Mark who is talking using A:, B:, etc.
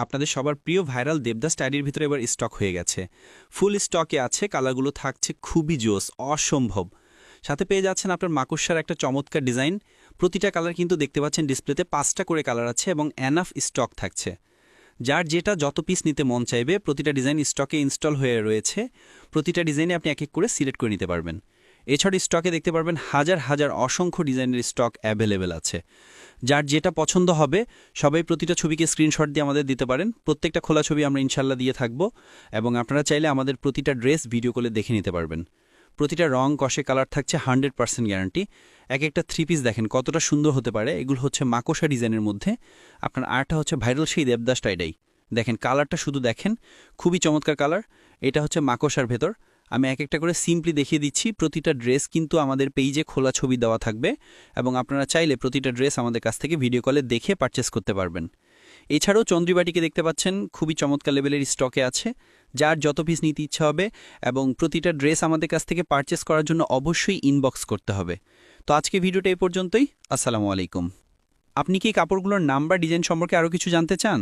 A: আপনাদের সবার প্রিয় ভাইরাল দেবদাস স্টাইলের ভিতরে এবার স্টক হয়ে গেছে। ফুল স্টকে আছে, কালারগুলো থাকছে খুবই জোস, অসম্ভব। সাথে পেয়ে যাচ্ছেন আপনার মাকড়সার একটা চমৎকার ডিজাইন। প্রতিটা কালার কিন্তু দেখতে পাচ্ছেন ডিসপ্লেতে 5টা করে কালার আছে এবং এনাফ স্টক থাকছে। যার যেটা যত পিস নিতে মন চাইবে, প্রতিটা ডিজাইন স্টকে ইনস্টল হয়ে রয়েছে। প্রতিটা ডিজাইনে আপনি এক এক করে সিলেক্ট করে নিতে পারবেন। এছাড়া স্টকে দেখতে পারবেন হাজার হাজার অসংখ্য ডিজাইনের স্টক অ্যাভেলেবেল আছে। যার যেটা পছন্দ হবে সবাই প্রতিটা ছবিকে স্ক্রিনশট দিয়ে আমাদের দিতে পারেন। প্রত্যেকটা খোলা ছবি আমরা ইনশাল্লাহ দিয়ে থাকব এবং আপনারা চাইলে আমাদের প্রতিটা ড্রেস ভিডিও কলে দেখে নিতে পারবেন। প্রতিটা রং কষে কালার থাকছে 100% গ্যারান্টি। এক একটা থ্রি পিস দেখেন কতটা সুন্দর হতে পারে। এগুলো হচ্ছে মাকড়সা ডিজাইনের মধ্যে। আপনার আরটা হচ্ছে ভাইরাল সেই দেবদাস টাইডাই। দেখেন কালারটা শুধু দেখেন, খুবই চমৎকার কালার। এটা হচ্ছে মাকড়সার ভেতর। আমি এক একটা করে সিম্পলি দেখিয়ে দিচ্ছি। প্রতিটা ড্রেস কিন্তু আমাদের পেজে খোলা ছবি দেওয়া থাকবে এবং আপনারা চাইলে প্রতিটা ড্রেস আমাদের কাছ থেকে ভিডিও কলে দেখে পারচেস করতে পারবেন। এছাড়াও চন্দ্রিবাটিকে দেখতে পাচ্ছেন, খুবই চমৎকার লেভেলের স্টকে আছে। যার যত পিস নিতে ইচ্ছা হবে এবং প্রতিটা ড্রেস আমাদের কাছ থেকে পারচেস করার জন্য অবশ্যই ইনবক্স করতে হবে। তো আজকে ভিডিওটা এই পর্যন্তই। আসসালামু আলাইকুম। আপনি কি কাপড়গুলোর নাম বা ডিজাইন সম্পর্কে আরও কিছু জানতে চান?